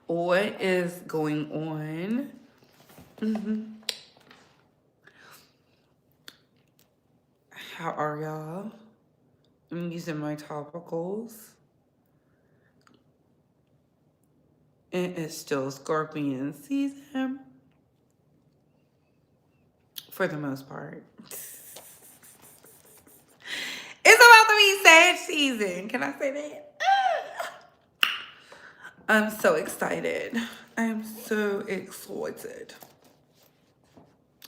What is going on? How are y'all? I'm using my topicals. It is still Scorpion season for the most part. It's about to be Sag season. Can I say that? I'm so excited. I'm so excited.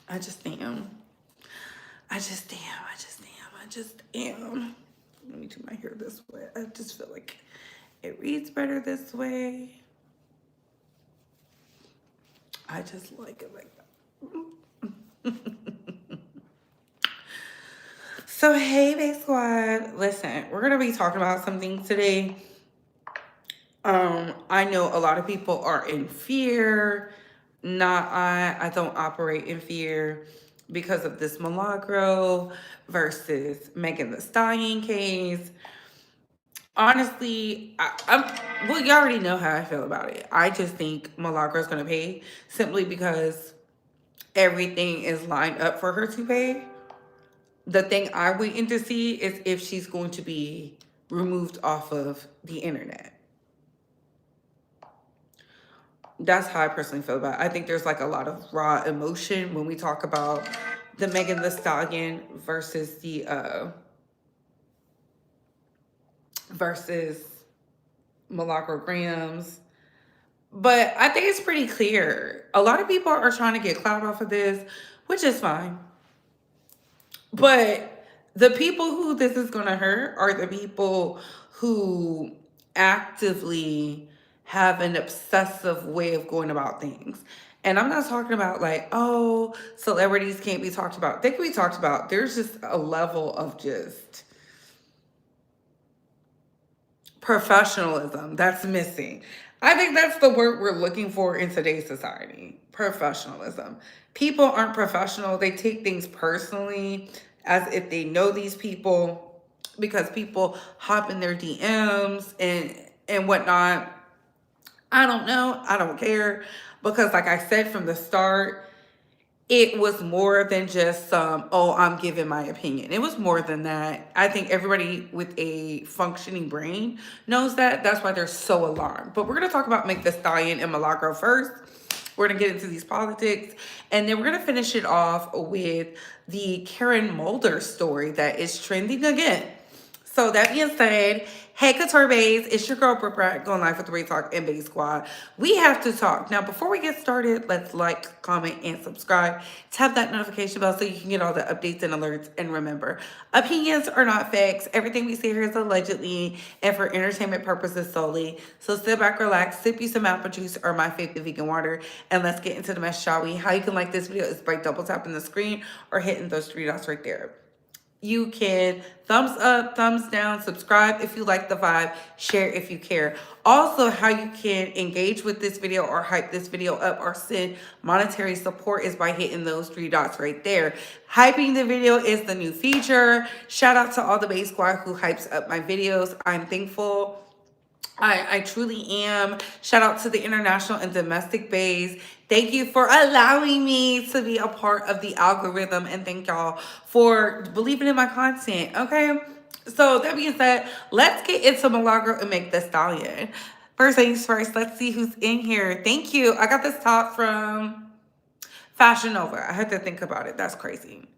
I just am. I just am. I just am. I just am. Let me do my hair this way. I just feel like it reads better this way. I just like it like that. So, hey, Bay Squad. Listen, we're going to be talking about something today. I know a lot of people are in fear. Not I don't operate in fear because of this Milagro versus Megan Thee Stallion case. Honestly, well, you already know how I feel about it. I just think Milagro is going to pay simply because everything is lined up for her to pay. The thing I'm waiting to see is if she's going to be removed off of the internet. That's how I personally feel about it. I think there's like a lot of raw emotion when we talk about the Megan Thee Stallion versus the versus Malagro Grams. But I think it's pretty clear. A lot of people are trying to get clout off of this, which is fine. But the people who this is going to hurt are the people who actively have an obsessive way of going about things. And I'm not talking about like, oh, celebrities can't be talked about. They can be talked about. There's just a level of just professionalism that's missing. I think that's the word we're looking for in today's society. Professionalism. People aren't professional. They take things personally as if they know these people because people hop in their DMs and whatnot. I don't know. I don't care because like I said from the start, it was more than just oh, I'm giving my opinion. It was more than that. I think everybody with a functioning brain knows that. That's why they're so alarmed. But we're going to talk about Megan Thee Stallion and Milagro first. We're going to get into these politics. And then we're going to finish it off with the Karen Mulder story that is trending again. So that being said, hey Couture Bays, it's your girl Britt Brat going live with the Ray Talk and Bay Squad. We have to talk. Now, before we get started, let's like, comment, and subscribe. Tap that notification bell so you can get all the updates and alerts. And remember, opinions are not facts. Everything we say here is allegedly and for entertainment purposes solely. So sit back, relax, sip you some apple juice or my favorite vegan water, and let's get into the mess, shall we? How you can like this video is by double tapping the screen or hitting those three dots right there. You can thumbs up, thumbs down, subscribe if you like the vibe, share if you care. Also, how you can engage with this video or hype this video up or send monetary support is by hitting those three dots right there. Hyping the video is the new feature. Shout out to all the Bay Squad who hypes up my videos. I'm thankful. I truly am. Shout out to the international and domestic bays. Thank you for allowing me to be a part of the algorithm. And thank y'all for believing in my content. Okay. So that being said, let's get into Milagro and Megan Thee Stallion. First things first, let's see who's in here. Thank you. I got this top from Fashion Nova. I had to think about it. That's crazy.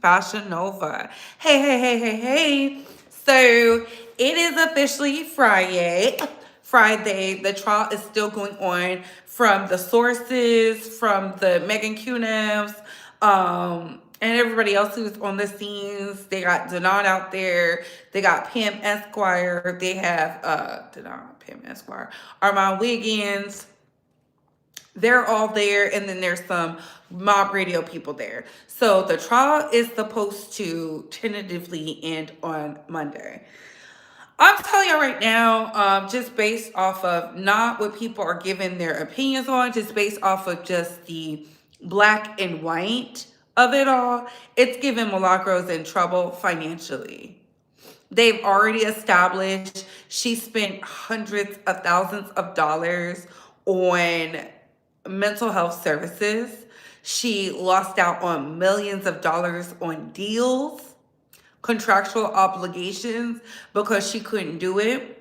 Fashion Nova. Hey, hey, hey, hey, hey. So it is officially Friday. The trial is still going on from the sources, from the Megan Cuneffs, and everybody else who's on the scenes. They got Denon out there. They got Pam Esquire. They have Denon, Pam Esquire, Armand Wiggins. They're all there, and then there's some mob radio people there. So the trial is supposed to tentatively end on Monday. I'm telling you right now, just based off of not what people are giving their opinions on, just based off of just the black and white of it all, it's giving Milagros in trouble financially. They've already established she spent hundreds of thousands of dollars on mental health services. She lost out on millions of dollars on deals, contractual obligations because she couldn't do it.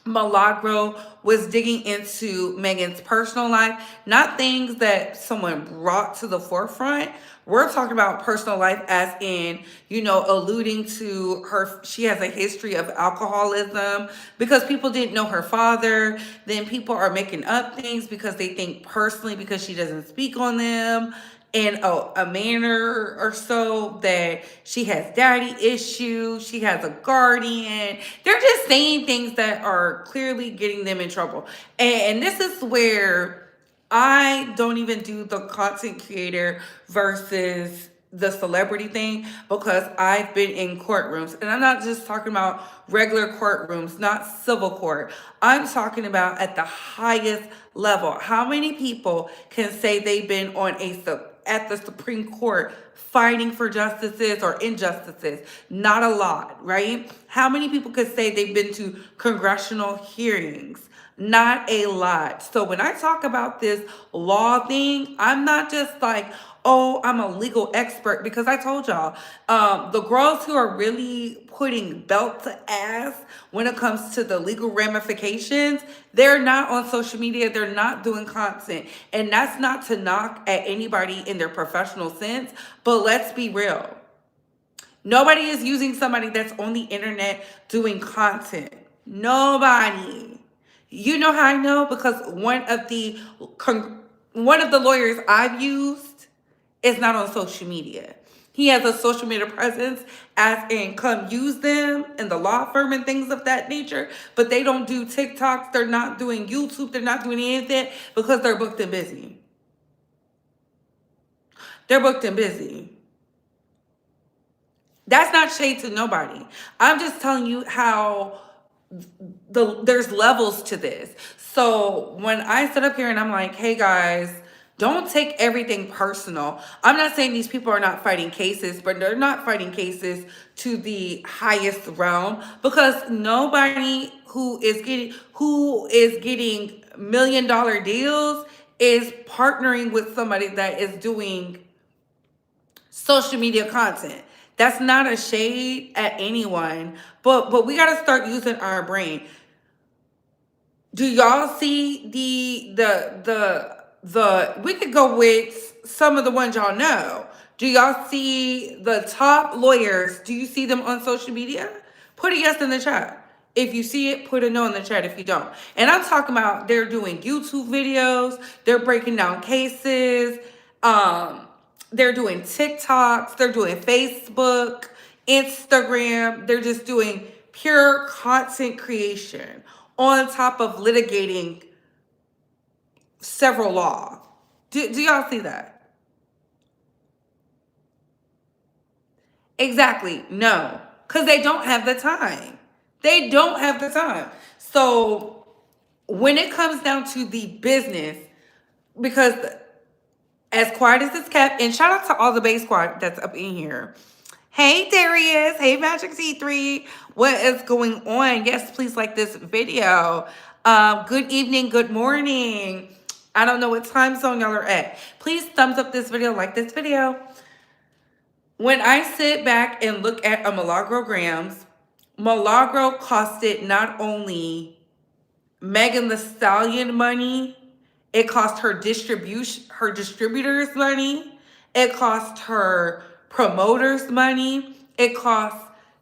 Milagro was digging into Megan's personal life, not things that someone brought to the forefront. We're talking about personal life as in, alluding to her. She has a history of alcoholism because people didn't know her father. Then people are making up things because they think personally because she doesn't speak on them in a manner or so that she has daddy issues, she has a guardian. They're just saying things that are clearly getting them in trouble. And this is where I don't even do the content creator versus the celebrity thing because I've been in courtrooms, and I'm not just talking about regular courtrooms, not civil court. I'm talking about at the highest level. How many people can say they've been at the Supreme Court fighting for justices or injustices? Not a lot, right? How many people could say they've been to congressional hearings? Not a lot. So when I talk about this law thing, I'm not just like, oh, I'm a legal expert, because I told y'all, the girls who are really putting belt to ass when it comes to the legal ramifications, they're not on social media. They're not doing content. And that's not to knock at anybody in their professional sense, but let's be real. Nobody is using somebody that's on the internet doing content. Nobody. You know how I know? Because one of the lawyers I've used is not on social media. He has a social media presence as in come use them in the law firm and things of that nature, but they don't do TikToks, they're not doing YouTube, they're not doing anything because they're booked and busy. They're booked and busy. That's not shade to nobody. I'm just telling you how there's levels to this. So when I sit up here and I'm like, hey guys, don't take everything personal. I'm not saying these people are not fighting cases, but they're not fighting cases to the highest realm, because nobody who is getting $1 million deals is partnering with somebody that is doing social media content. That's not a shade at anyone, but we got to start using our brain. Do y'all see the we could go with some of the ones y'all know. Do y'all see the top lawyers? Do you see them on social media? Put a yes in the chat. If you see it, put a no in the chat if you don't. And I'm talking about they're doing YouTube videos, they're breaking down cases, they're doing TikToks, they're doing Facebook, Instagram, they're just doing pure content creation on top of litigating several law. Do y'all see that? Exactly. No. Because they don't have the time. They don't have the time. So when it comes down to the business, because as quiet as it's kept, and shout out to all the base squad that's up in here. Hey Darius, hey Magic C3, what is going on? Yes, please like this video. Good evening, good morning. I don't know what time zone y'all are at. Please thumbs up this video, like this video. When I sit back and look at a Milagro grams, Malagro costed not only Megan Thee Stallion money, it cost her distributors money, it cost her promoters money, it cost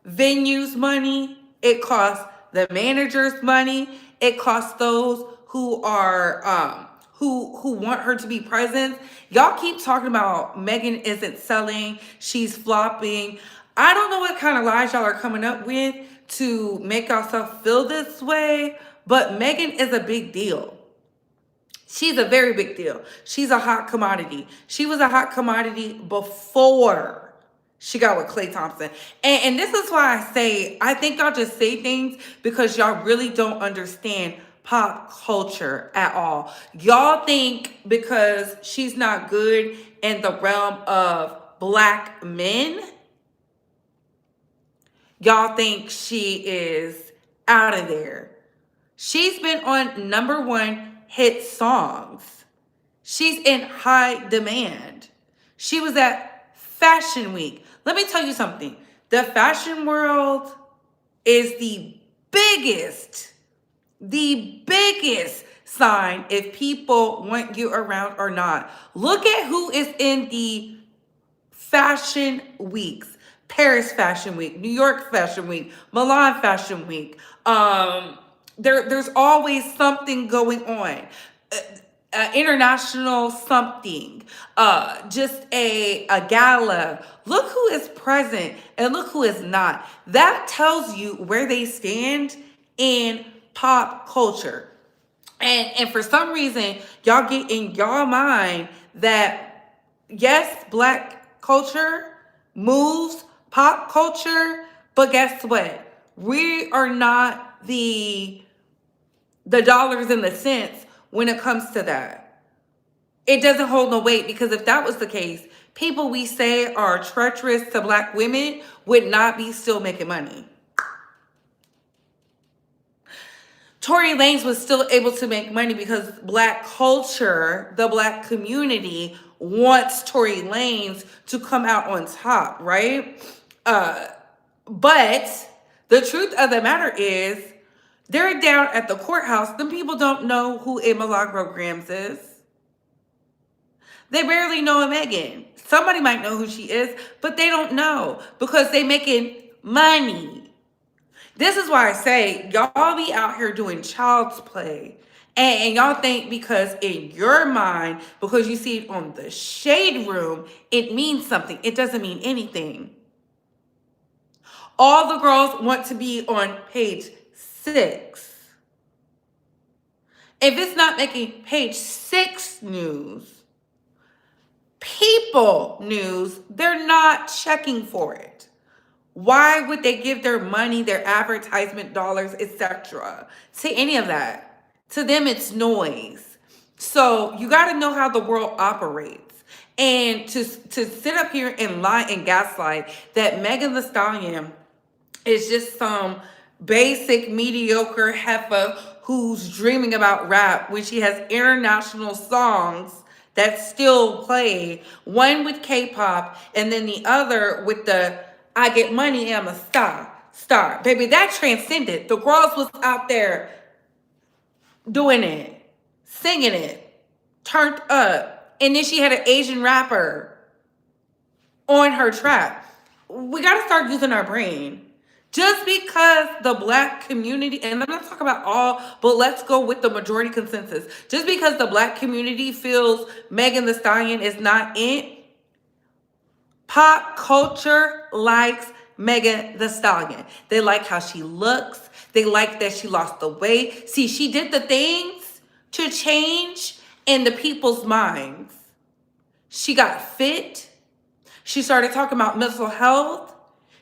venues money, it cost the managers money, it costs those who are who want her to be present. Y'all keep talking about Megan isn't selling, she's flopping. I don't know what kind of lies y'all are coming up with to make yourself feel this way, but Megan is a big deal. She's a very big deal. She's a hot commodity. She was a hot commodity before she got with Klay Thompson. And this is why I say, I think y'all just say things because y'all really don't understand pop culture at all. Y'all think because she's not good in the realm of black men, y'all think she is out of there. She's been on #1 hit songs. She's in high demand. She was at Fashion Week. Let me tell you something. The fashion world is the biggest sign if people want you around or not. Look at who is in the fashion weeks. Paris Fashion Week, New York Fashion Week, Milan Fashion Week. There's always something going on. International something, just a gala. Look who is present and look who is not. That tells you where they stand in pop culture. And for some reason, y'all get in y'all mind that yes, black culture moves pop culture, but guess what? We are not the dollars and the cents when it comes to that. It doesn't hold no weight, because if that was the case, people we say are treacherous to black women would not be still making money. Tory Lanez was still able to make money because black culture, the black community, wants Tory Lanez to come out on top, right? But the truth of the matter is, they're down at the courthouse. Them people don't know who a Milagro Grams is. They barely know a Megan. Somebody might know who she is, but they don't know because they making money. This is why I say y'all be out here doing child's play. And y'all think because in your mind, because you see it on the Shade Room, it means something. It doesn't mean anything. All the girls want to be on page 6. If it's not making page 6 news, People news, they're not checking for it. Why would they give their money, their advertisement dollars, etc. to any of that? To them, it's noise. So you got to know how the world operates. And to sit up here and lie and gaslight that Megan Thee Stallion is just some basic, mediocre heifer who's dreaming about rap when she has international songs that still play, one with K-pop and then the other with the I get money and I'm a star. Baby, that transcended. The girls was out there doing it, singing it, turned up. And then she had an Asian rapper on her track. We got to start using our brain. Just because the black community, and I'm not talking about all, but let's go with the majority consensus. Just because the black community feels Megan Thee Stallion is not it, pop culture likes Megan Thee Stallion. They like how she looks. They like that she lost the weight. See, she did the things to change in the people's minds. She got fit. She started talking about mental health.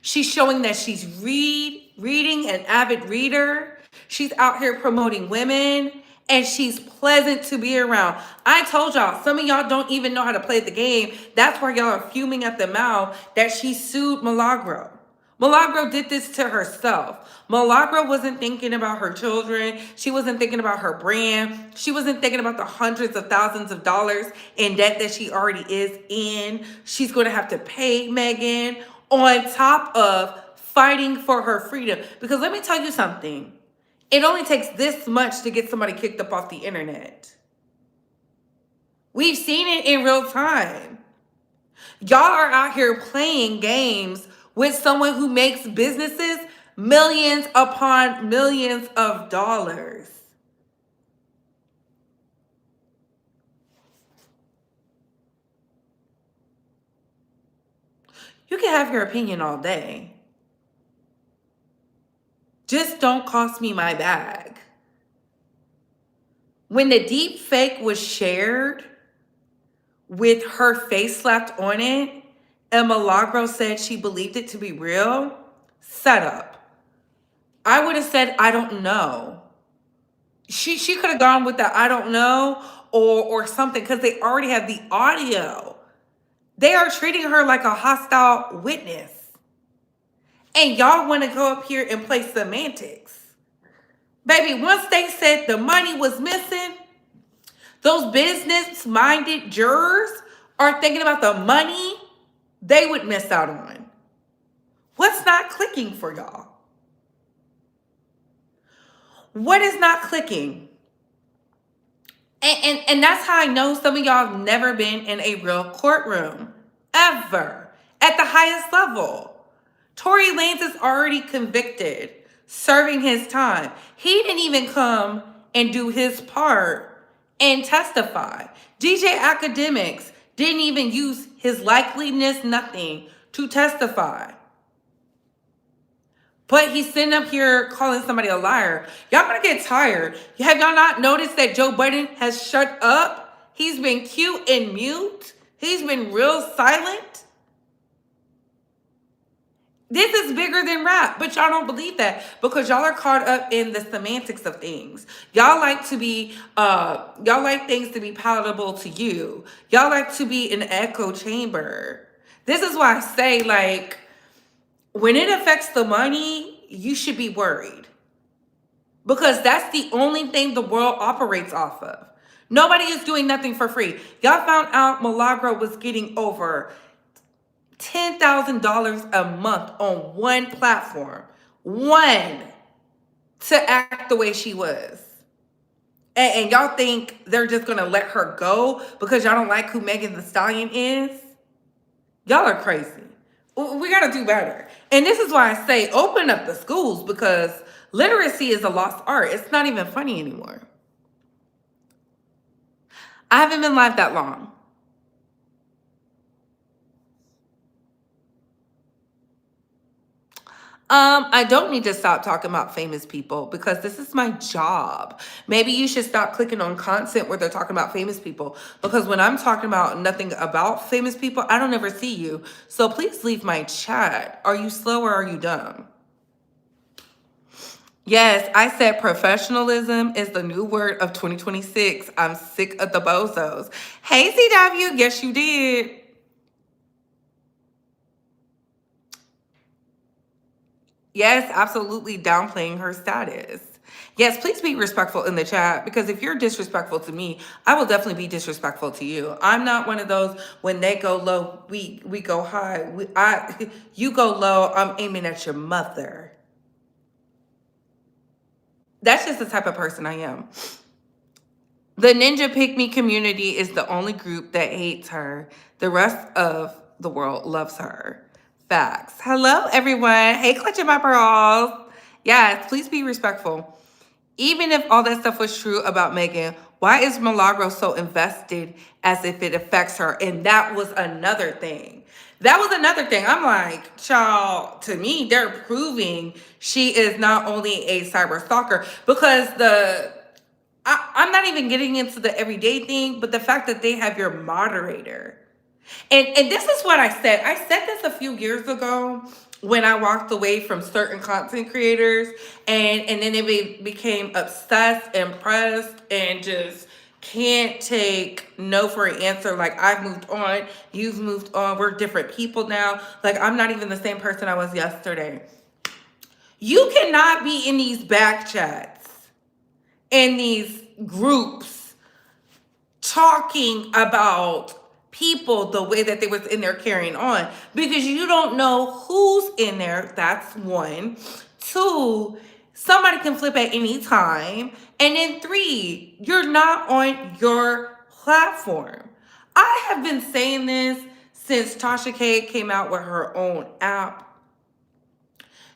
She's showing that she's reading, an avid reader. She's out here promoting women, and she's pleasant to be around. I told y'all, some of y'all don't even know how to play the game. That's why y'all are fuming at the mouth that she sued Milagro. Milagro did this to herself. Milagro wasn't thinking about her children. She wasn't thinking about her brand. She wasn't thinking about the hundreds of thousands of dollars in debt that she already is in. She's going to have to pay Megan, on top of fighting for her freedom. Because let me tell you something. It only takes this much to get somebody kicked up off the internet. We've seen it in real time. Y'all are out here playing games with someone who makes businesses millions upon millions of dollars. You can have your opinion all day. Just don't cost me my bag. When the deep fake was shared with her face slapped on it, and Milagro said she believed it to be real, set up. I would have said, I don't know. She could have gone with the I don't know or something, because they already have the audio. They are treating her like a hostile witness. And y'all want to go up here and play semantics. Baby, once they said the money was missing, those business-minded jurors are thinking about the money they would miss out on. What's not clicking for y'all? What is not clicking? And that's how I know some of y'all have never been in a real courtroom. Ever. At the highest level. Tory Lanez is already convicted, serving his time. He didn't even come and do his part and testify. DJ Academics didn't even use his likeliness, nothing, to testify. But he's sitting up here calling somebody a liar. Y'all gonna get tired. Have y'all not noticed that Joe Biden has shut up? He's been cute and mute. He's been real silent. This is bigger than rap, but y'all don't believe that because y'all are caught up in the semantics of things. Y'all like things to be palatable to you. Y'all like to be an echo chamber. This is why I say, like, when it affects the money, you should be worried. Because that's the only thing the world operates off of. Nobody is doing nothing for free. Y'all found out Milagro was getting over $10,000 a month on one platform. One. To act the way she was. And y'all think they're just going to let her go because y'all don't like who Megan Thee Stallion is? Y'all are crazy. We got to do better. And this is why I say open up the schools, because literacy is a lost art. It's not even funny anymore. I haven't been live that long. I don't need to stop talking about famous people because this is my job. Maybe you should stop clicking on content where they're talking about famous people, because when I'm talking about nothing about famous people, I don't ever see you. So please leave my chat. Are you slow or are you dumb? Yes, I said professionalism is the new word of 2026. I'm sick of the bozos. Hey, CW. Yes, you did. Yes, absolutely downplaying her status. Yes, please be respectful in the chat, because if you're disrespectful to me, I will definitely be disrespectful to you. I'm not one of those when they go low, we go high. You go low, I'm aiming at your mother. That's just the type of person I am. The Ninja Pick Me community is the only group that hates her. The rest of the world loves her. Facts. Hello, everyone. Hey, clutching my pearls. Yes, please be respectful. Even if all that stuff was true about Megan, why is Milagro so invested as if it affects her? And that was another thing. I'm like, child, to me, they're proving she is not only a cyber stalker, because I'm not even getting into the everyday thing, but the fact that they have your moderator. And this is what I said. I said this a few years ago when I walked away from certain content creators, and then they became obsessed and pressed and just can't take no for an answer. Like, I've moved on, you've moved on, we're different people now. Like, I'm not even the same person I was yesterday. You cannot be in these back chats, in these groups, talking about people the way that they was in there carrying on, because you don't know who's in there. That's one. Two, somebody can flip at any time. And then three, you're not on your platform. I have been saying this since Tasha K came out with her own app.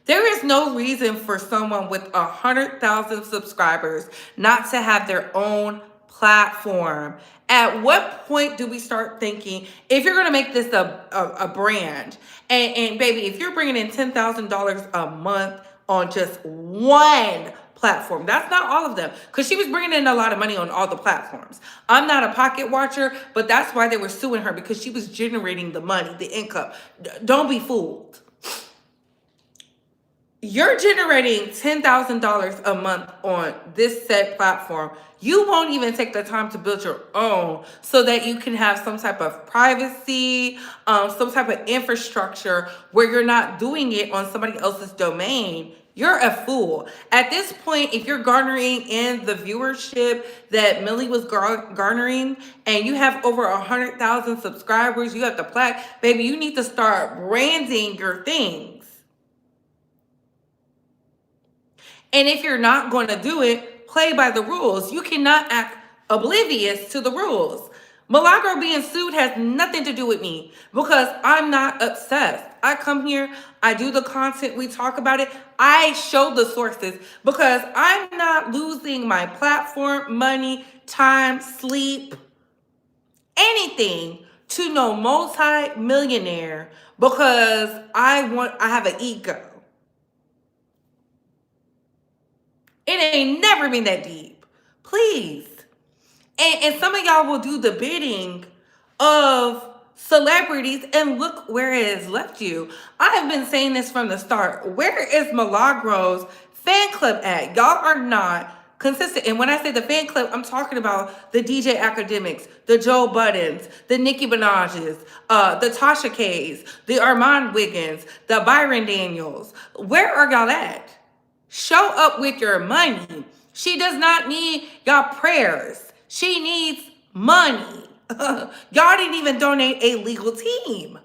There is no reason for someone with 100,000 subscribers not to have their own platform. At what point do we start thinking, if you're going to make this a brand, and baby, if you're bringing in $10,000 a month on just one platform, that's not all of them, because she was bringing in a lot of money on all the platforms. I'm not a pocket watcher, but that's why they were suing her, because she was generating the money, the income. Don't be fooled. You're generating $10,000 a month on this said platform. You won't even take the time to build your own so that you can have some type of privacy, some type of infrastructure where you're not doing it on somebody else's domain. You're a fool. At this point, if you're garnering in the viewership that Millie was garnering, and you have over 100,000 subscribers, you have the plaque, baby, you need to start branding your things. And if you're not going to do it, play by the rules. You cannot act oblivious to the rules. Milagro being sued has nothing to do with me because I'm not obsessed. I come here, I do the content, we talk about it. I show the sources because I'm not losing my platform, money, time, sleep, anything to no multi-millionaire because I have an ego. It ain't never been that deep. Please. And some of y'all will do the bidding of celebrities, and look where it has left you. I have been saying this from the start. Where is Malagro's fan club at? Y'all are not consistent. And when I say the fan club, I'm talking about the DJ Academics, the Joe Buttons, the Nicki Minaj's, the Tasha K's, the Armand Wiggins, the Byron Daniels. Where are y'all at? Show up with your money. She does not need y'all prayers. She needs money. Y'all didn't even donate a legal team.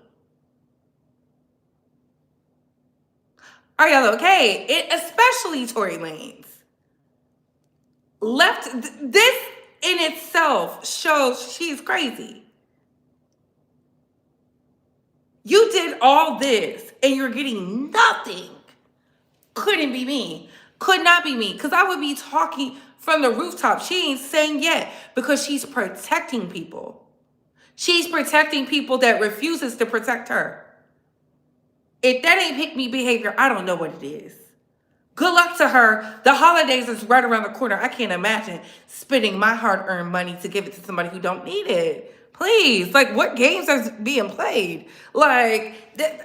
Are y'all okay? Especially Tory Lanez. This in itself shows she's crazy. You did all this and you're getting nothing. Couldn't be me. Could not be me. Because I would be talking from the rooftop. She ain't saying yet because she's protecting people. She's protecting people that refuses to protect her. If that ain't pick me behavior, I don't know what it is. Good luck to her. The holidays is right around the corner. I can't imagine spending my hard-earned money to give it to somebody who don't need it. Please. Like, what games are being played? Like,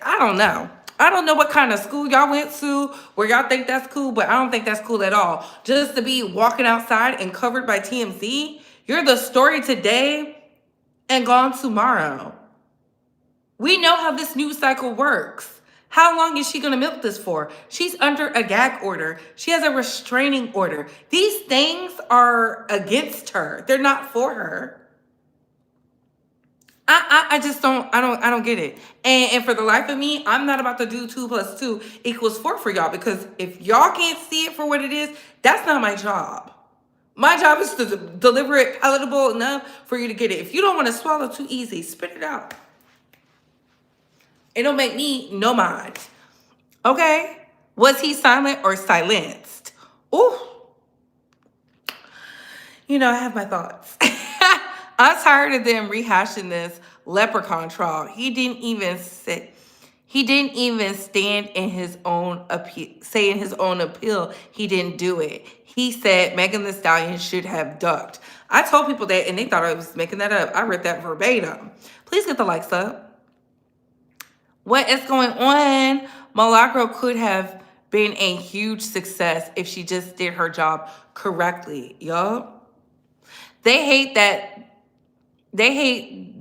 I don't know. I don't know what kind of school y'all went to where y'all think that's cool, but I don't think that's cool at all. Just to be walking outside and covered by TMZ, you're the story today and gone tomorrow. We know how this news cycle works. How long is she going to milk this for? She's under a gag order. She has a restraining order. These things are against her. They're not for her. I just don't get it. And for the life of me, I'm not about to do 2 + 2 = 4 for y'all, because if y'all can't see it for what it is, that's not my job. My job is to deliver it palatable enough for you to get it. If you don't want to swallow too easy, spit it out. It don't make me no mind. Okay? Was he silent or silenced? Ooh. You know, I have my thoughts. I'm tired of them rehashing this leprechaun trial. He didn't even stand in his own appeal, say in his own appeal. He didn't do it. He said Megan Thee Stallion should have ducked. I told people that and they thought I was making that up. I read that verbatim. Please get the likes up. What is going on? Malagro could have been a huge success if she just did her job correctly. Yup. They hate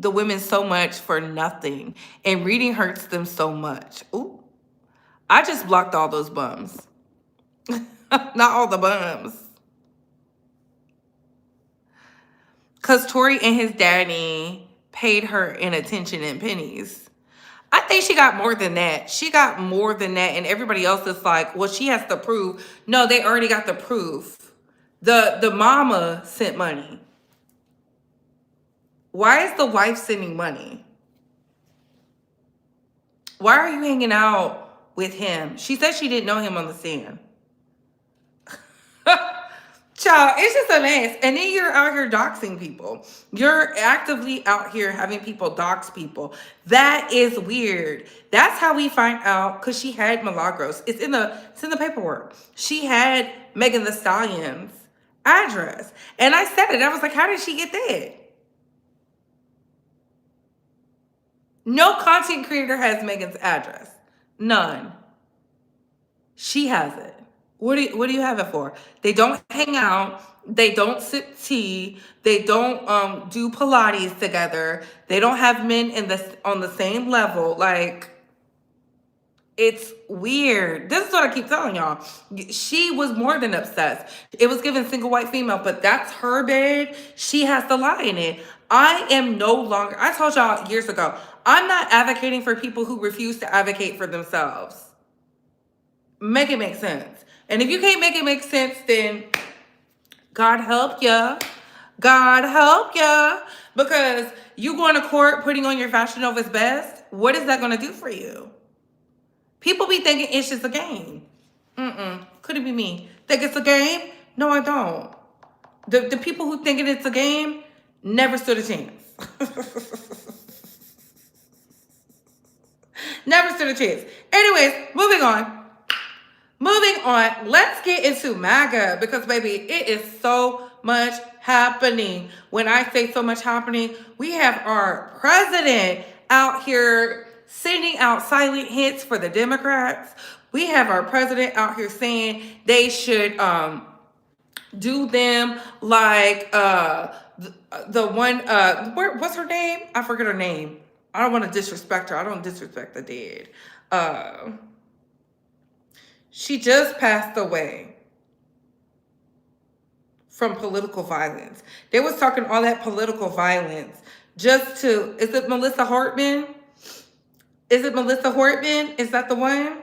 the women so much for nothing. And reading hurts them so much. Ooh. I just blocked all those bums. Not all the bums. Because Tory and his daddy paid her in attention and pennies. I think she got more than that. She got more than that. And everybody else is like, well, she has to prove. No, they already got the proof. The mama sent money. Why is the wife sending money? Why are you hanging out with him? She said she didn't know him on the stand. Child, it's just a mess. And then you're out here doxing people. You're actively out here having people dox people. That is weird. That's how we find out, because she had Milagros. It's in the paperwork. She had Megan Thee Stallion's address. And I said it. I was like, how did she get that? No content creator has Megan's address. None. She has it. What do you have it for? They don't hang out. They don't sip tea. They don't do Pilates together. They don't have men on the same level. Like, It's weird. This is what I keep telling y'all. She was more than obsessed. It was given single white female, but that's her bed. She has to lie in it. I am no longer, I told y'all years ago, I'm not advocating for people who refuse to advocate for themselves. Make it make sense. And if you can't make it make sense, then God help ya. God help ya. Because you going to court putting on your Fashion Nova's best, what is that going to do for you? People be thinking it's just a game. Could it be me? Think it's a game? No, I don't. The people who thinking it's a game never stood a chance. Never stood a chance. Anyways, moving on. Let's get into MAGA because, baby, it is so much happening. When I say so much happening, we have our president out here sending out silent hits for the Democrats. We have our president out here saying they should do them like the one what's her name? I forget her name. I don't want to disrespect her. I don't disrespect the dead. She just passed away from political violence. They was talking all that political violence just to, is it Melissa Hartman? Is it Melissa Hartman? Is that the one?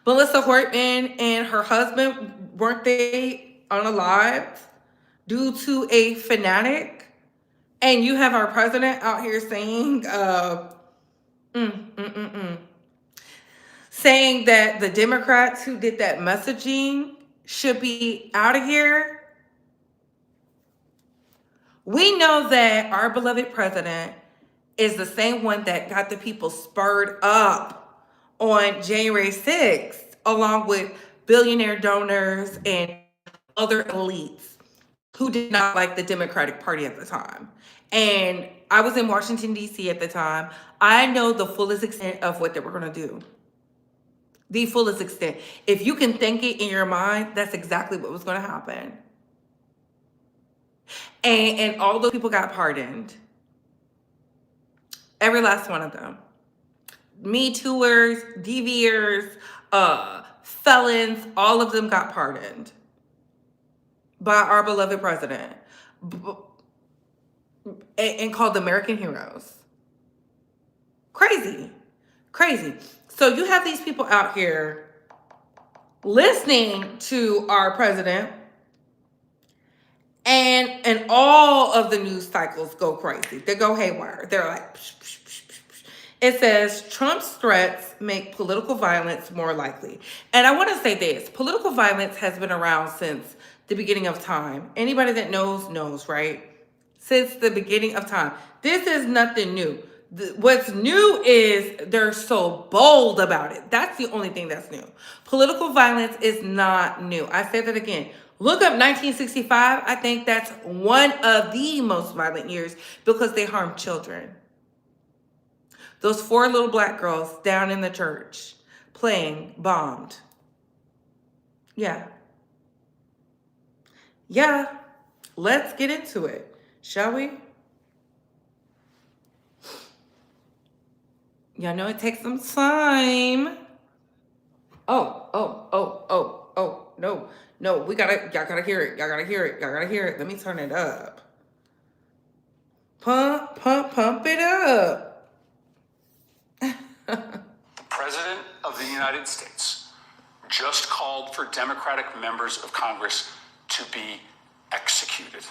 Melissa Hartman and her husband, weren't they unalived due to a fanatic? And you have our president out here saying, saying that the Democrats who did that messaging should be out of here. We know that our beloved president is the same one that got the people spurred up on January 6th, along with billionaire donors and other elites who did not like the Democratic Party at the time. And I was in Washington, D.C. at the time. I know the fullest extent of what they were going to do. The fullest extent. If you can think it in your mind, that's exactly what was going to happen. And all those people got pardoned. Every last one of them. Me Tooers, DVers, felons, all of them got pardoned by our beloved president and called American heroes. Crazy. Crazy. So you have these people out here listening to our president, and all of the news cycles go crazy. They go haywire. They're like, psh, psh, psh, psh, psh. It says Trump's threats make political violence more likely. And I want to say this, political violence has been around since the beginning of time. Anybody that knows, right? Since the beginning of time. This is nothing new. What's new is they're so bold about it. That's the only thing that's new. Political violence is not new. I say that again. Look up 1965. I think that's one of the most violent years because they harmed children. Those 4 little black girls down in the church playing bombed. Yeah. Yeah. Let's get into it, shall we? Y'all know it takes some time. No, y'all gotta hear it. Y'all gotta hear it. Let me turn it up. Pump it up. The President of the United States just called for Democratic members of Congress to be executed.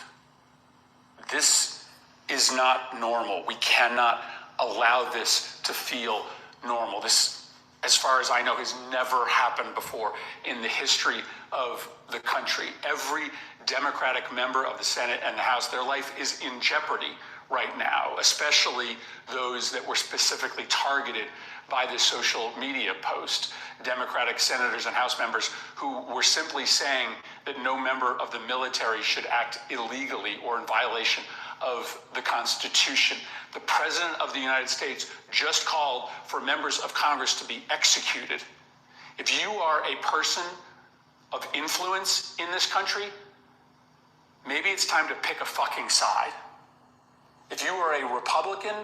This is not normal. We cannot allow this to feel normal. This, as far as I know, has never happened before in the history of the country. Every Democratic member of the Senate and the House, their life is in jeopardy right now, especially those that were specifically targeted by this social media post. Democratic senators and House members who were simply saying that no member of the military should act illegally or in violation of the Constitution. The President of the United States just called for members of Congress to be executed. If you are a person of influence in this country, maybe it's time to pick a fucking side. If you are a Republican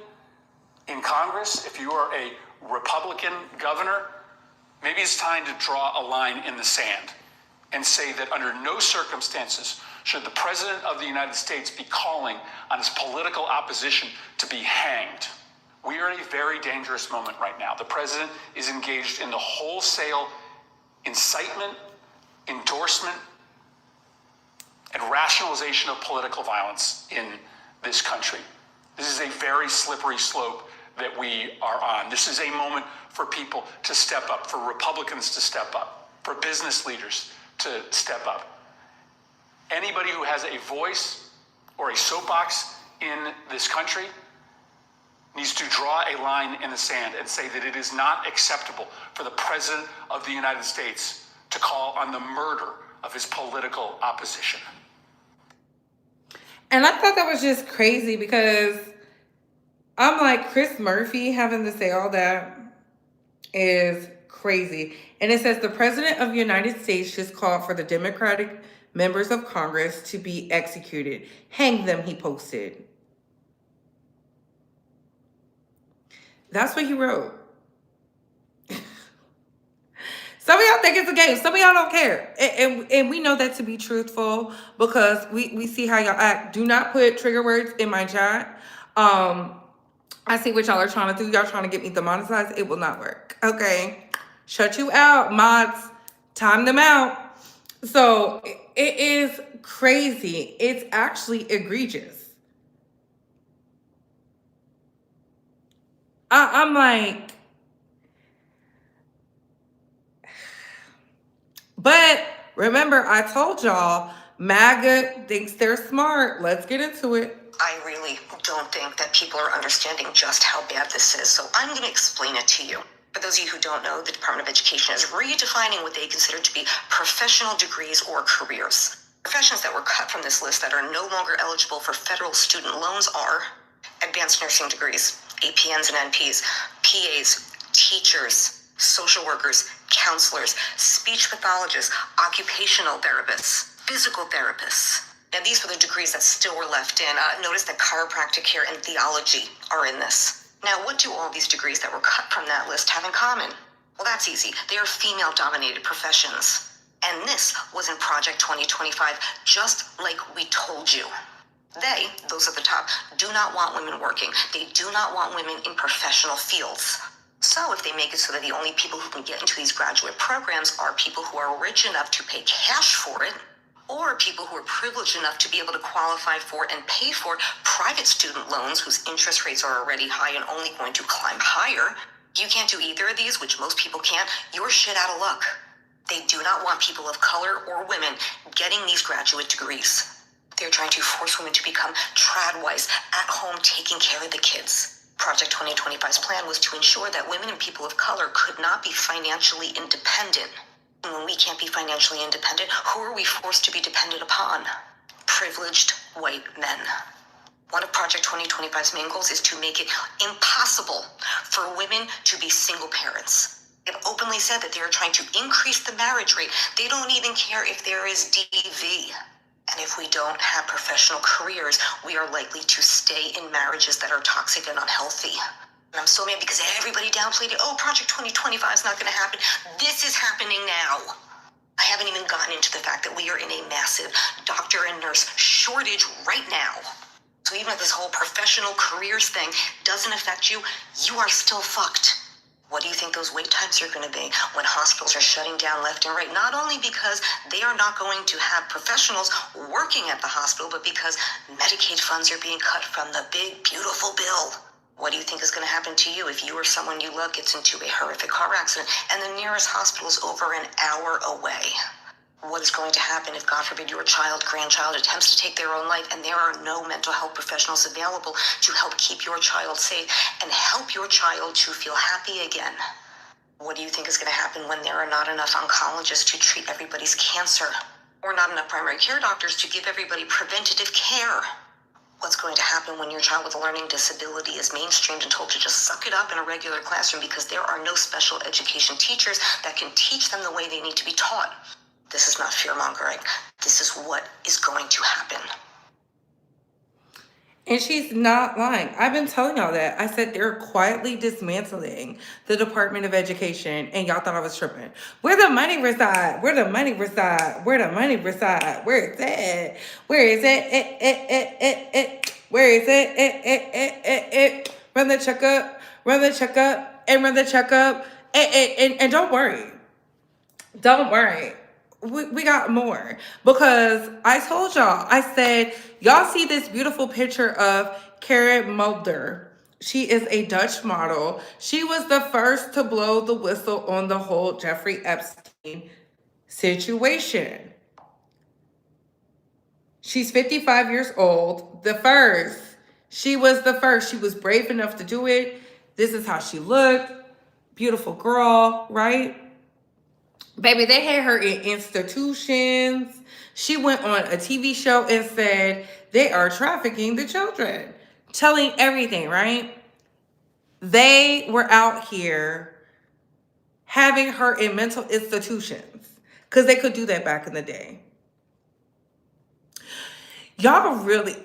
in Congress, if you are a Republican governor, maybe it's time to draw a line in the sand and say that under no circumstances should the President of the United States be calling on his political opposition to be hanged. We are in a very dangerous moment right now. The President is engaged in the wholesale incitement, endorsement, and rationalization of political violence in this country. This is a very slippery slope that we are on. This is a moment for people to step up, for Republicans to step up, for business leaders to step up. Anybody who has a voice or a soapbox in this country needs to draw a line in the sand and say that it is not acceptable for the President of the United States to call on the murder of his political opposition. And I thought that was just crazy because I'm like, Chris Murphy having to say all that is crazy. And it says the President of the United States just called for the Democratic members of Congress to be executed. Hang them, he posted. That's what he wrote. Some of y'all think it's a game. Some of y'all don't care. And we know that to be truthful because we see how y'all act. Do not put trigger words in my chat. I see what y'all are trying to do. Y'all trying to get me demonetized. It will not work. Okay. Shut you out, mods. Time them out. So it is crazy. It's actually egregious. I'm like, but remember, I told y'all, MAGA thinks they're smart. Let's get into it. I really don't think that people are understanding just how bad this is, so I'm going to explain it to you. For those of you who don't know, the Department of Education is redefining what they consider to be professional degrees or careers. Professions that were cut from this list that are no longer eligible for federal student loans are advanced nursing degrees, APNs and NPs, PAs, teachers, social workers, counselors, speech pathologists, occupational therapists, physical therapists. Now, these were the degrees that still were left in. Notice that chiropractic care and theology are in this. Now, what do all these degrees that were cut from that list have in common? Well, that's easy. They are female-dominated professions. And this was in Project 2025, just like we told you. They, those at the top, do not want women working. They do not want women in professional fields. So if they make it so that the only people who can get into these graduate programs are people who are rich enough to pay cash for it, or people who are privileged enough to be able to qualify for and pay for private student loans whose interest rates are already high and only going to climb higher, you can't do either of these, which most people can't, you're shit out of luck. They do not want people of color or women getting these graduate degrees. They're trying to force women to become tradwives at home taking care of the kids. Project 2025's plan was to ensure that women and people of color could not be financially independent. And when we can't be financially independent, who are we forced to be dependent upon? Privileged white men. One of Project 2025's main goals is to make it impossible for women to be single parents. They've openly said that they are trying to increase the marriage rate. They don't even care if there is DV. And if we don't have professional careers, we are likely to stay in marriages that are toxic and unhealthy. And I'm so mad because everybody downplayed it. Oh, Project 2025 is not going to happen. This is happening now. I haven't even gotten into the fact that we are in a massive doctor and nurse shortage right now. So even if this whole professional careers thing doesn't affect you, you are still fucked. What do you think those wait times are going to be when hospitals are shutting down left and right? Not only because they are not going to have professionals working at the hospital, but because Medicaid funds are being cut from the big, beautiful bill. What do you think is going to happen to you if you or someone you love gets into a horrific car accident and the nearest hospital is over an hour away? What is going to happen if, God forbid, your child, grandchild attempts to take their own life and there are no mental health professionals available to help keep your child safe and help your child to feel happy again? What do you think is going to happen when there are not enough oncologists to treat everybody's cancer or not enough primary care doctors to give everybody preventative care? What's going to happen when your child with a learning disability is mainstreamed and told to just suck it up in a regular classroom because there are no special education teachers that can teach them the way they need to be taught? This is not fear-mongering. This is what is going to happen. And she's not lying. I've been telling y'all that. I said they're quietly dismantling the Department of Education, and y'all thought I was tripping. Where the money reside? Where the money reside? Where the money reside? Where is it? Where is it? Where is it? Run the checkup, run the checkup, and run the checkup. And don't worry. Don't worry. We got more, because I told y'all, I said, y'all see this beautiful picture of Karen Mulder. She is a Dutch model. She was the first to blow the whistle on the whole Jeffrey Epstein situation. She's 55 years old. The first. She was the first. She was brave enough to do it. This is how she looked. Beautiful girl, right? Baby, they had her in institutions. She went on a TV show and said they are trafficking the children, telling everything, right? They were out here having her in mental institutions because they could do that back in the day. Y'all really,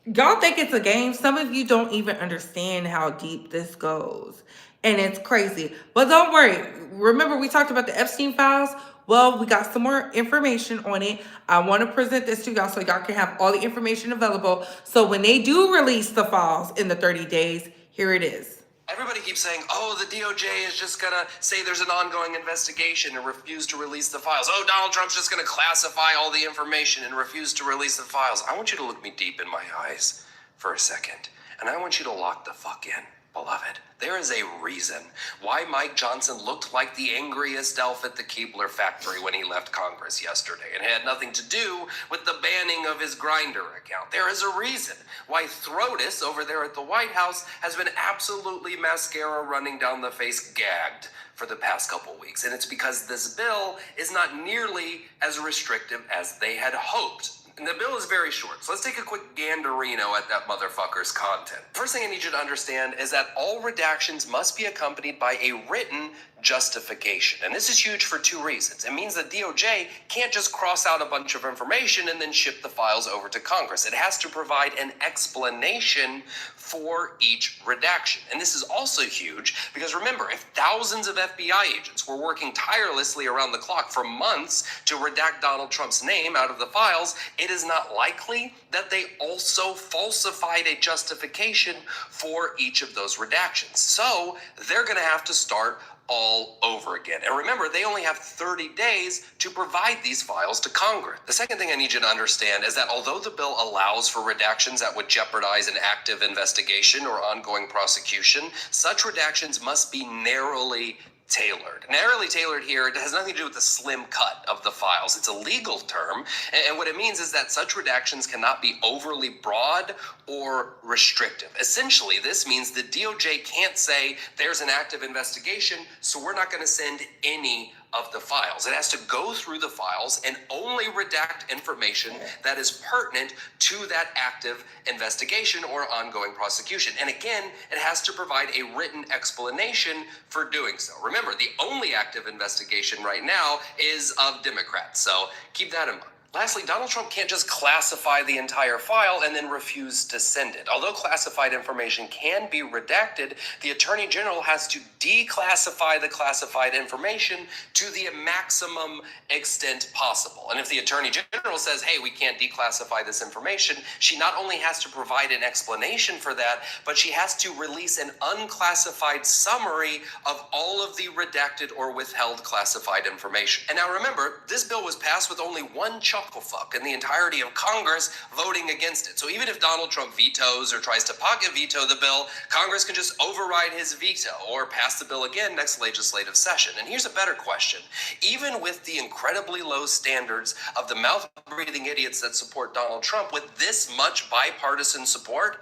y'all think it's a game. Some of you don't even understand how deep this goes. And it's crazy. But don't worry. Remember, we talked about the Epstein files? Well, we got some more information on it. I want to present this to y'all so y'all can have all the information available. So when they do release the files in the 30 days, here it is. Everybody keeps saying, oh, the DOJ is just going to say there's an ongoing investigation and refuse to release the files. Oh, Donald Trump's just going to classify all the information and refuse to release the files. I want you to look me deep in my eyes for a second, and I want you to lock the fuck in, beloved. There is a reason why Mike Johnson looked like the angriest elf at the Keebler factory when he left Congress yesterday, and it had nothing to do with the banning of his Grindr account. There is a reason why Throtus over there at the White House has been absolutely mascara running down the face gagged for the past couple weeks, and it's because this bill is not nearly as restrictive as they had hoped. And the bill is very short, so let's take a quick ganderino at that motherfucker's content. First thing I need you to understand is that all redactions must be accompanied by a written justification. And this is huge for two reasons. It means the DOJ can't just cross out a bunch of information and then ship the files over to Congress. It has to provide an explanation for each redaction. And this is also huge because remember, if thousands of FBI agents were working tirelessly around the clock for months to redact Donald Trump's name out of the files, it is not likely that they also falsified a justification for each of those redactions. So they're going to have to start all over again. And remember, they only have 30 days to provide these files to Congress. The second thing I need you to understand is that although the bill allows for redactions that would jeopardize an active investigation or ongoing prosecution, such redactions must be narrowly tailored. Narrowly tailored here, it has nothing to do with the slim cut of the files. It's a legal term, and what it means is that such redactions cannot be overly broad or restrictive. Essentially, this means the DOJ can't say there's an active investigation, so we're not going to send any of the files. It has to go through the files and only redact information that is pertinent to that active investigation or ongoing prosecution. And again, it has to provide a written explanation for doing so. Remember, the only active investigation right now is of Democrats, so keep that in mind. Lastly, Donald Trump can't just classify the entire file and then refuse to send it. Although classified information can be redacted, the Attorney General has to declassify the classified information to the maximum extent possible. And if the Attorney General says, hey, we can't declassify this information, she not only has to provide an explanation for that, but she has to release an unclassified summary of all of the redacted or withheld classified information. And now remember, this bill was passed with only one chucklefuck in the entirety of Congress voting against it. So even if Donald Trump vetoes or tries to pocket veto the bill, Congress can just override his veto or pass the bill again next legislative session. And here's a better question. Even with the incredibly low standards of the mouth-breathing idiots that support Donald Trump, with this much bipartisan support,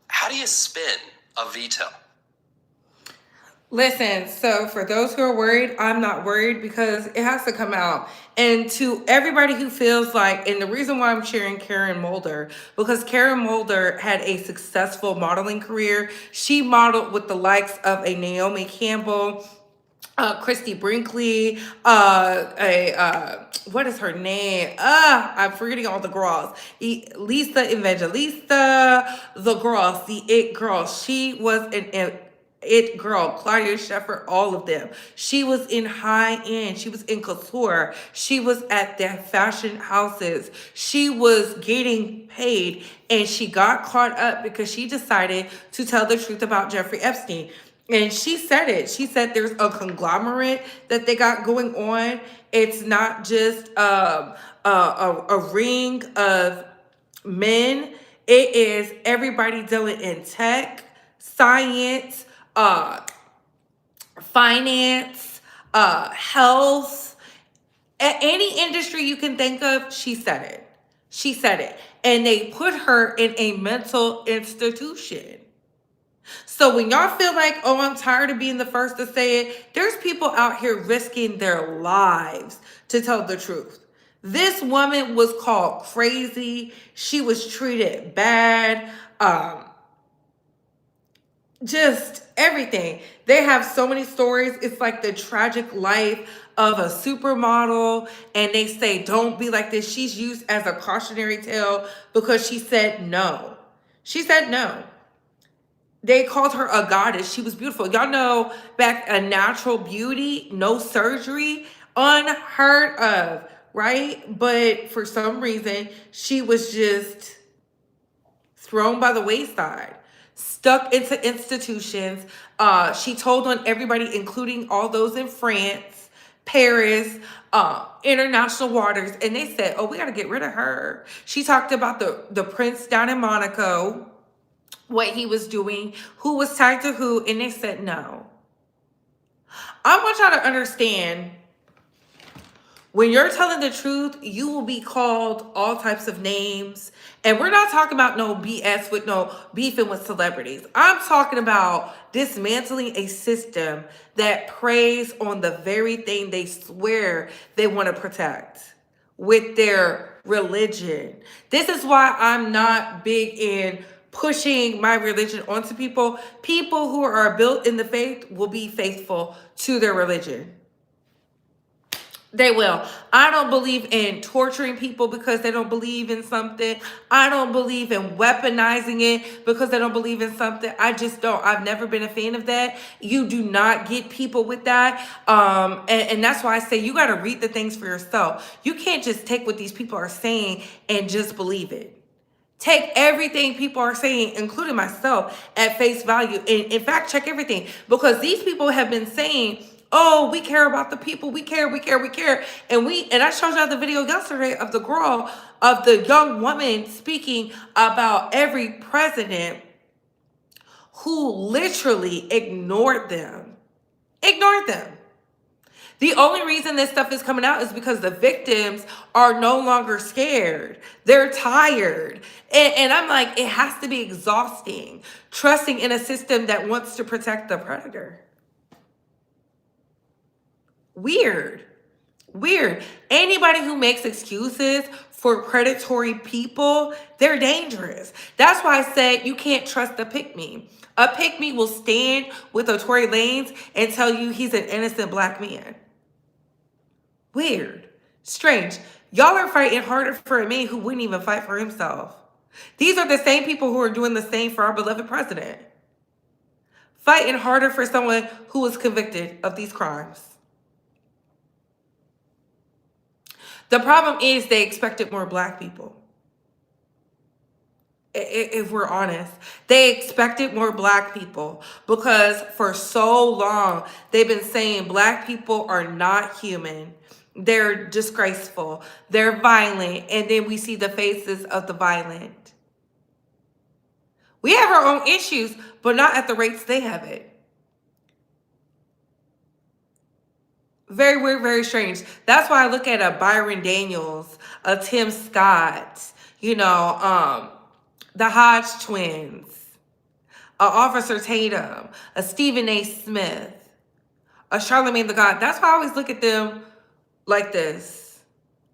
how do you spin a veto? Listen, so for those who are worried, I'm not worried because it has to come out. And to everybody who feels like, and the reason why I'm cheering Karen Mulder, because Karen Mulder had a successful modeling career. She modeled with the likes of a Naomi Campbell, Christy Brinkley, what is her name? I'm forgetting all the girls. Lisa Evangelista, the girls, the it girls. She was an it girl, Claudia Schiffer, all of them. She was in high end. She was in Couture. She was at the fashion houses. She was getting paid, and she got caught up because she decided to tell the truth about Jeffrey Epstein. And she said it. She said there's a conglomerate that they got going on. It's not just a ring of men. It is everybody dealing in tech, science, finance, health, any industry you can think of. She said it. She said it. And they put her in a mental institution. So when y'all feel like, oh, I'm tired of being the first to say it, there's people out here risking their lives to tell the truth. This woman was called crazy. She was treated bad. Just everything. They have so many stories. It's like the tragic life of a supermodel. And they say, don't be like this. She's used as a cautionary tale because she said no. She said no. They called her a goddess. She was beautiful. Y'all know back a natural beauty, no surgery, unheard of, right? But for some reason, she was just thrown by the wayside, stuck into institutions. She told on everybody, including all those in France, Paris, international waters. And they said, oh, we got to get rid of her. She talked about the prince down in Monaco, what he was doing, who was tied to who, and they said no. I want y'all to understand, when you're telling the truth, you will be called all types of names. And we're not talking about no BS with no beefing with celebrities. I'm talking about dismantling a system that preys on the very thing they swear they want to protect with their religion. This is why I'm not big in pushing my religion onto people. People who are built in the faith will be faithful to their religion. They will. I don't believe in torturing people because they don't believe in something. I don't believe in weaponizing it because they don't believe in something. I just don't. I've never been a fan of that. You do not get people with that. And that's why I say you got to read the things for yourself. You can't just take what these people are saying and just believe it. Take everything people are saying, including myself, at face value. And in fact, check everything. Because these people have been saying, oh, we care about the people. We care. And I showed y'all the video yesterday of the girl, of the young woman speaking about every president who literally ignored them. Ignored them. The only reason this stuff is coming out is because the victims are no longer scared. They're tired. And I'm like, it has to be exhausting, trusting in a system that wants to protect the predator. Weird. Anybody who makes excuses for predatory people, they're dangerous. That's why I said you can't trust a pick-me. A pick-me will stand with a Tory Lanez and tell you he's an innocent black man. Weird. Strange. Y'all are fighting harder for a man who wouldn't even fight for himself. These are the same people who are doing the same for our beloved president. Fighting harder for someone who was convicted of these crimes. The problem is they expected more black people. If we're honest, they expected more black people because for so long they've been saying black people are not human. They're disgraceful. They're violent. And then we see the faces of the violent. We have our own issues, but not at the rates they have it. Very weird, very strange. That's why I look at a Byron Daniels, a Tim Scott, the Hodge twins, a Officer Tatum, a Stephen A. Smith, a Charlemagne the God. That's why I always look at them like this.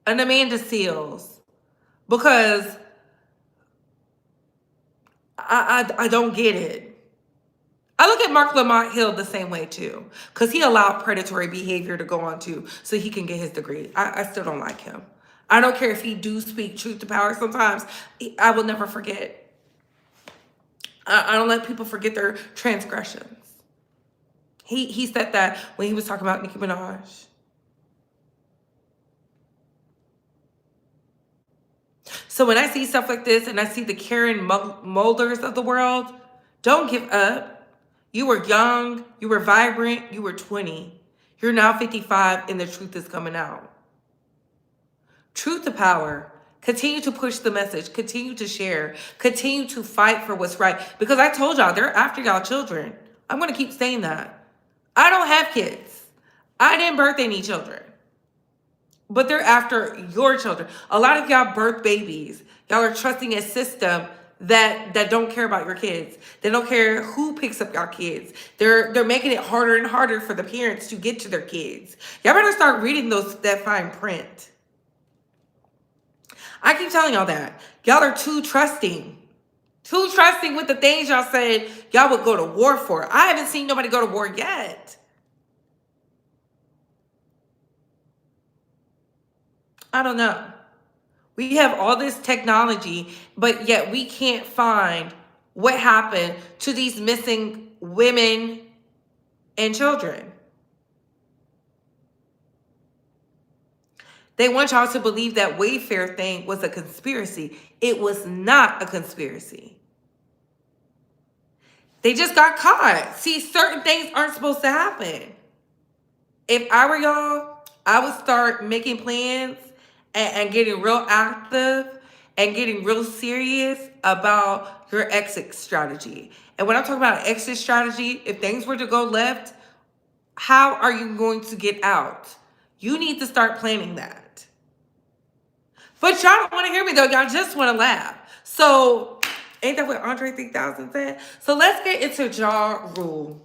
An Amanda Seals. Because I don't get it. I look at Mark Lamont Hill the same way too, because he allowed predatory behavior to go on too, so he can get his degree. I still don't like him. I don't care if he do speak truth to power sometimes. I will never forget. I don't let people forget their transgressions. He said that when he was talking about Nicki Minaj. So when I see stuff like this and I see the Karen Mulders of the world, don't give up. You were young, you were vibrant, you were 20. You're now 55 and the truth is coming out. Truth to power. Continue to push the message. Continue to share. Continue to fight for what's right. Because I told y'all, they're after y'all children. I'm going to keep saying that. I don't have kids. I didn't birth any children. But they're after your children. A lot of y'all birth babies. Y'all are trusting a system that don't care about your kids. They don't care who picks up y'all kids. They're making it harder and harder for the parents to get to their kids. Y'all better start reading that fine print. I keep telling y'all that. Y'all are too trusting. Too trusting with the things y'all said y'all would go to war for. I haven't seen nobody go to war yet. I don't know. We have all this technology, but yet we can't find what happened to these missing women and children. They want y'all to believe that Wayfair thing was a conspiracy. It was not a conspiracy. They just got caught. See, certain things aren't supposed to happen. If I were y'all, I would start making plans and getting real active and getting real serious about your exit strategy. And when I'm talking about exit strategy, if things were to go left, how are you going to get out? You need to start planning that. But y'all don't want to hear me though. Y'all just want to laugh. So ain't that what Andre 3000 said? So let's get into Ja Rule.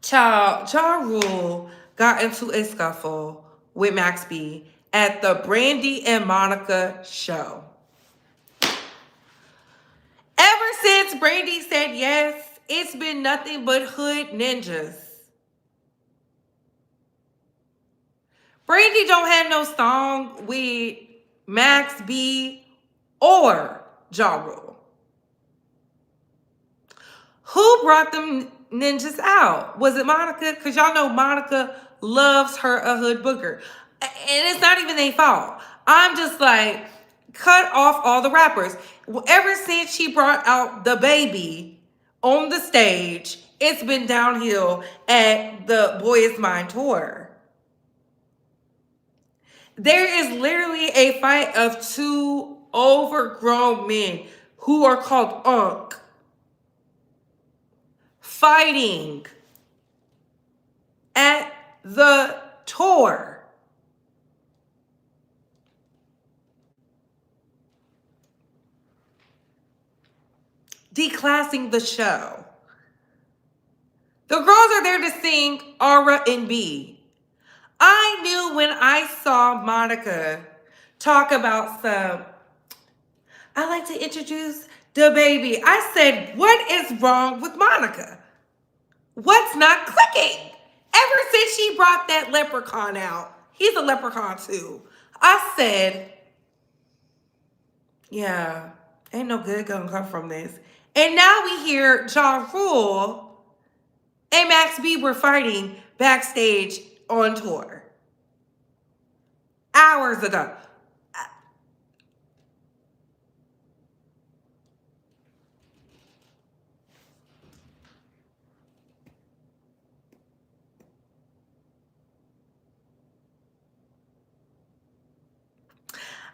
Child, Ja Rule got into a scuffle with Max B at the Brandy and Monica show. Ever since Brandy said yes, it's been nothing but hood ninjas. Brandy don't have no song with Max B or Ja Rule. Who brought them ninjas out? Was it Monica? Because y'all know Monica loves her a hood booger. And it's not even their fault. I'm just like, cut off all the rappers. Ever since she brought out the baby on the stage, it's been downhill at the Boy Is Mine tour. There is literally a fight of two overgrown men who are called Unk fighting at the tour. Declassing the show. The girls are there to sing Aura and B. I knew when I saw Monica talk about I like to introduce the baby. I said, what is wrong with Monica? What's not clicking? Ever since she brought that leprechaun out, he's a leprechaun too. I said, yeah, ain't no good gonna come from this. And now we hear Ja Rule and Max B were fighting backstage on tour. Hours ago.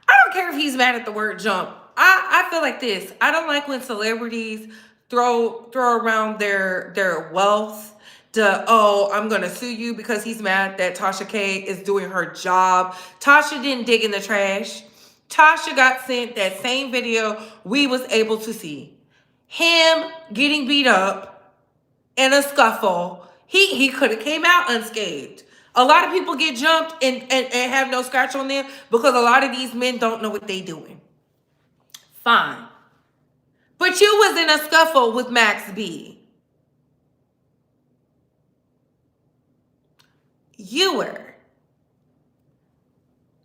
I don't care if he's mad at the word jump. I feel like this. I don't like when celebrities throw around their wealth to, oh, I'm going to sue you because he's mad that Tasha K is doing her job. Tasha didn't dig in the trash. Tasha got sent that same video we was able to see. Him getting beat up in a scuffle. He could have came out unscathed. A lot of people get jumped and have no scratch on them because a lot of these men don't know what they doing. Fine. But you was in a scuffle with Max B. You were.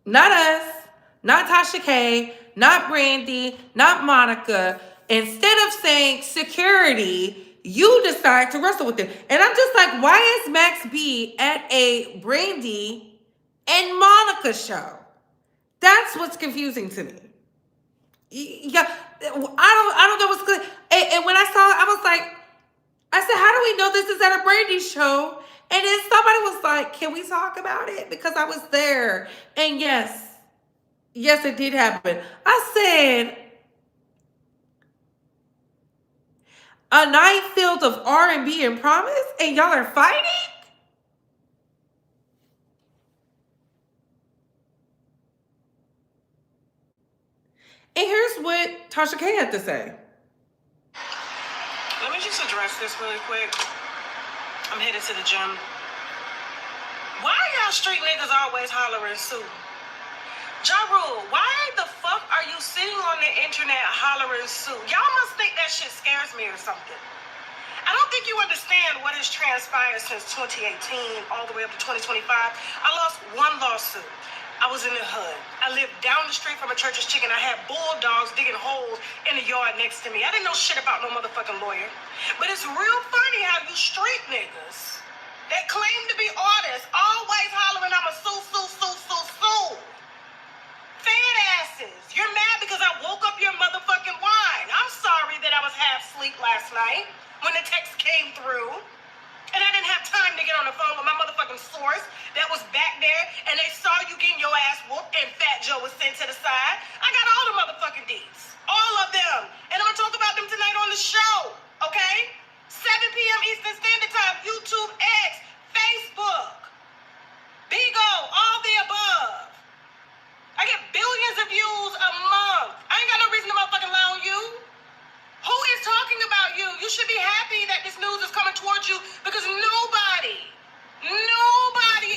Not us, not Tasha K, not Brandy, not Monica. Instead of saying security, you decide to wrestle with it. And I'm just like, why is Max B at a Brandy and Monica show? That's what's confusing to me. Yeah, I don't know what's good. And when I saw it, I was like, I said, how do we know this is at a Brandy show? And then somebody was like, can we talk about it? Because I was there. And yes, it did happen. I said, a night filled of R&B and promise, and y'all are fighting? And here's what Tasha K had to say. Let me just address this really quick. I'm headed to the gym. Why are y'all street niggas always hollering Sue? Ja Rule, why the fuck are you sitting on the internet hollering Sue? Y'all must think that shit scares me or something. I don't think you understand what has transpired since 2018 all the way up to 2025. I lost one lawsuit. I was in the hood. I lived down the street from a church's chicken. I had bulldogs digging holes in the yard next to me. I didn't know shit about no motherfucking lawyer. But it's real funny how you street niggas that claim to be artists always hollering, I'm a sue. Fan asses. You're mad because I woke up your motherfucking wine. I'm sorry that I was half asleep last night when the text came through. And I didn't have time to get on the phone with my motherfucking source that was back there, and they saw you getting your ass whooped, and Fat Joe was sent to the side. I got all the motherfucking deeds. All of them. And I'm gonna talk about them tonight on the show, okay? 7 p.m. Eastern Standard Time, YouTube, X, Facebook, Bigo, all the above. I get billions of views a month. I ain't got no reason to motherfucking lie on you. Who is talking about you? You should be happy that this news is coming towards you because nobody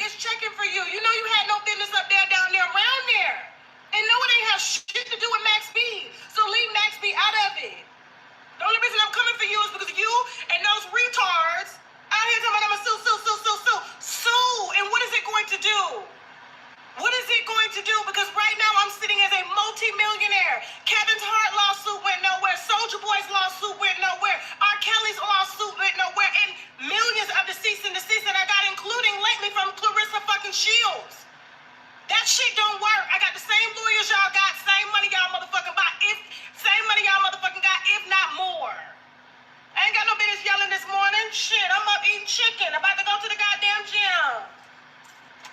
is checking for you. You know you had no business up there, down there, around there. And no, it ain't have shit to do with Max B. So leave Max B out of it. The only reason I'm coming for you is because you and those retards out here talking about I'm a sue. Sue. And what is it going to do? What is it going to do? Because right now I'm sitting as a multi-millionaire. Kevin's Hart lawsuit went nowhere. Soulja Boy's lawsuit went nowhere. R. Kelly's lawsuit went nowhere. And millions of the cease and desist that I got, including lately from Clarissa fucking Shields. That shit don't work. I got the same lawyers y'all got, same money y'all motherfucking got, if not more. I ain't got no business yelling this morning. Shit, I'm up eating chicken. About to go to the goddamn gym.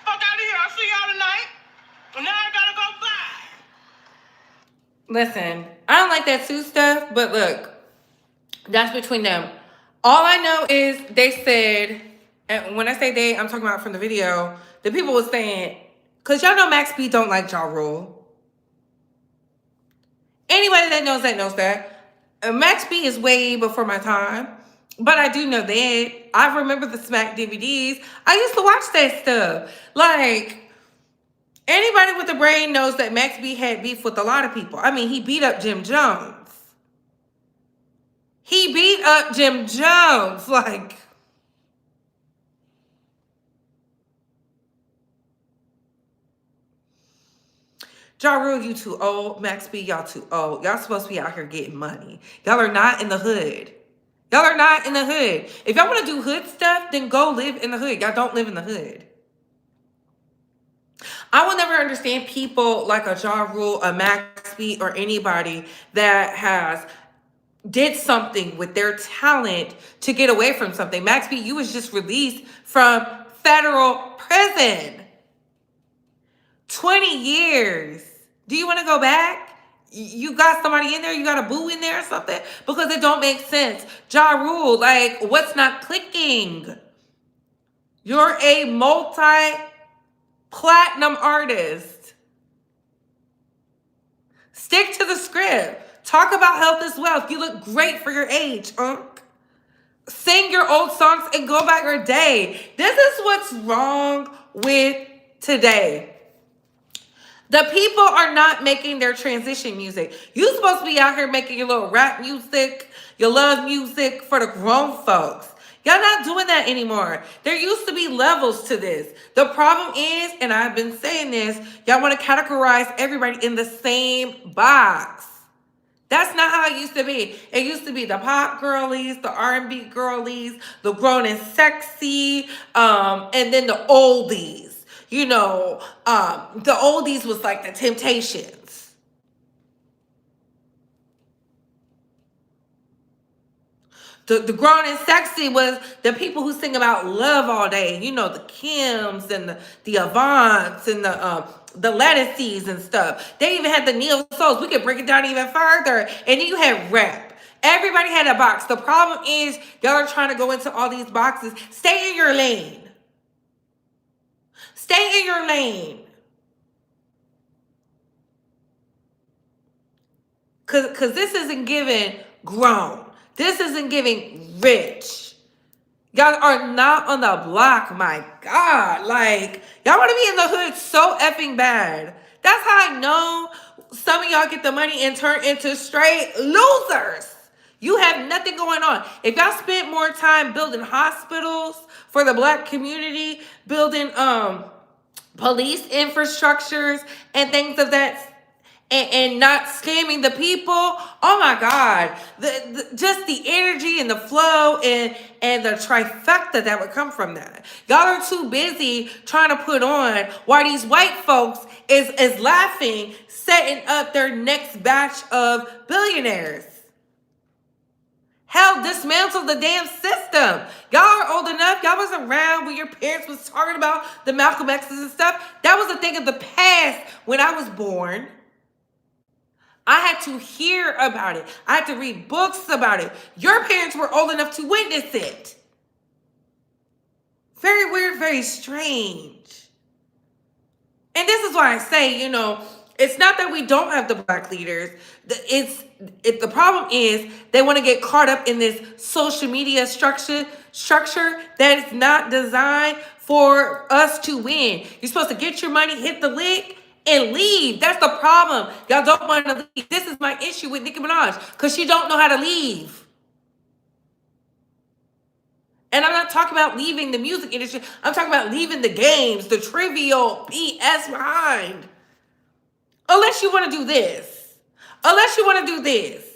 Fuck out of here. I'll see y'all tonight. And now I gotta go fly. Listen, I don't like that Sue stuff, but look, that's between them. All I know is they said, and when I say they, I'm talking about from the video, the people was saying, because y'all know Max B don't like Ja Rule. Anybody that knows that. Max B is way before my time. But I do know that. I remember the Smack DVDs. I used to watch that stuff. Like, anybody with a brain knows that Max B had beef with a lot of people. I mean, he beat up Jim Jones. Like, Ja Rule, you too old. Max B, y'all too old. Y'all supposed to be out here getting money. Y'all are not in the hood. If y'all want to do hood stuff, then go live in the hood. Y'all don't live in the hood. I will never understand people like a Ja Rule, a Max B, or anybody that has did something with their talent to get away from something. Max B, you was just released from federal prison. 20 years. Do you want to go back? You got somebody in there? You got a boo in there or something? Because it don't make sense. Ja Rule, like, what's not clicking? You're a multi-platinum artist. Stick to the script. Talk about health as well. You look great for your age, Unk. Sing your old songs and go about your day. This is what's wrong with today. The people are not making their transition music. You're supposed to be out here making your little rap music, your love music for the grown folks. Y'all not doing that anymore. There used to be levels to this. The problem is, and I've been saying this, y'all want to categorize everybody in the same box. That's not how it used to be. It used to be the pop girlies, the R&B girlies, the grown and sexy, and then the oldies. You know, the oldies was like the Temptations. The grown and sexy was the people who sing about love all day. You know, the Kims and the Avants and the Lettuces and stuff. They even had the Neo Souls. We could break it down even further. And then you had rap. Everybody had a box. The problem is y'all are trying to go into all these boxes. Stay in your lane. Stay in your lane. Cause this isn't giving grown. This isn't giving rich. Y'all are not on the block, my God. Like, y'all want to be in the hood so effing bad. That's how I know some of y'all get the money and turn into straight losers. You have nothing going on. If y'all spent more time building hospitals for the black community, building police infrastructures and things of that and not scamming the people. Oh my God. Just the energy and the flow and the trifecta that would come from that. Y'all are too busy trying to put on while these white folks is laughing, setting up their next batch of billionaires. Hell, dismantle the damn system. Y'all are old enough. Y'all was around when your parents was talking about the Malcolm X's and stuff. That was a thing of the past when I was born. I had to hear about it. I had to read books about it. Your parents were old enough to witness it. Very weird, very strange. And this is why I say, you know, it's not that we don't have the black leaders. The problem is they want to get caught up in this social media structure that is not designed for us to win. You're supposed to get your money, hit the lick, and leave. That's the problem. Y'all don't want to leave. This is my issue with Nicki Minaj, because she don't know how to leave. And I'm not talking about leaving the music industry. I'm talking about leaving the games, the trivial BS behind. Unless you want to do this. Unless you want to do this.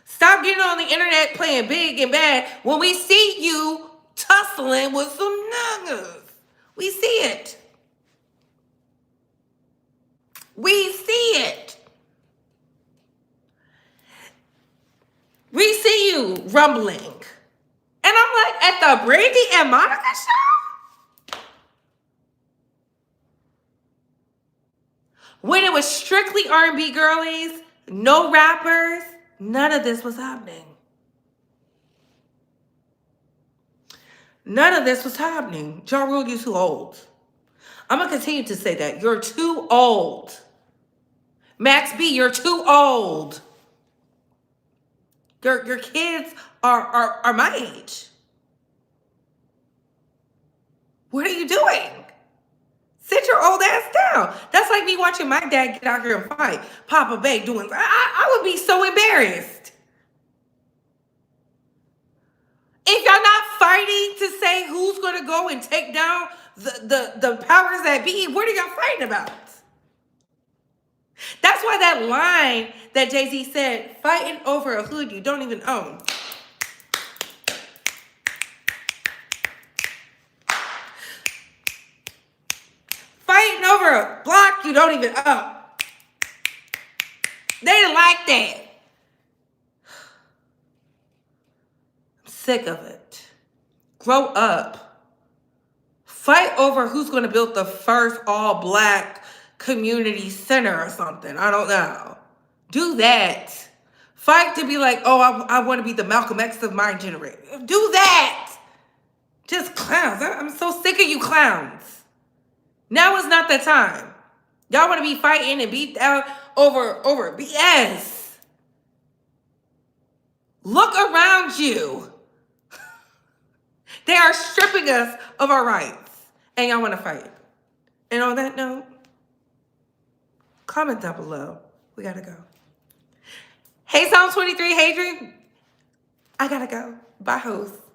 Stop getting on the internet playing big and bad when we see you tussling with some niggas. We see it. We see it. We see you rumbling. And I'm like, at the Brandy and Monica show? When it was strictly R&B girlies, no rappers, none of this was happening. None of this was happening. Ja Rule, you're too old. I'm going to continue to say that. You're too old. Max B, you're too old. Your kids are my age. What are you doing? Sit your old ass down. That's like me watching my dad get out here and fight. Papa Bay doing, I would be so embarrassed. If y'all not fighting to say who's going to go and take down the powers that be, what are y'all fighting about? That's why that line that Jay-Z said, fighting over a hood you don't even own. Fighting over a block you don't even own. They didn't like that. I'm sick of it. Grow up. Fight over who's going to build the first all-black community center or something. I don't know. Do that. Fight to be like, oh, I want to be the Malcolm X of my generation. Do that. Just clowns. I'm so sick of you clowns. Now is not the time. Y'all want to be fighting and beat out over BS. Look around you. They are stripping us of our rights. And y'all want to fight. And on that note, comment down below. We got to go. Hey, Psalm 23. Hey, Dream. I gotta go. Bye, host.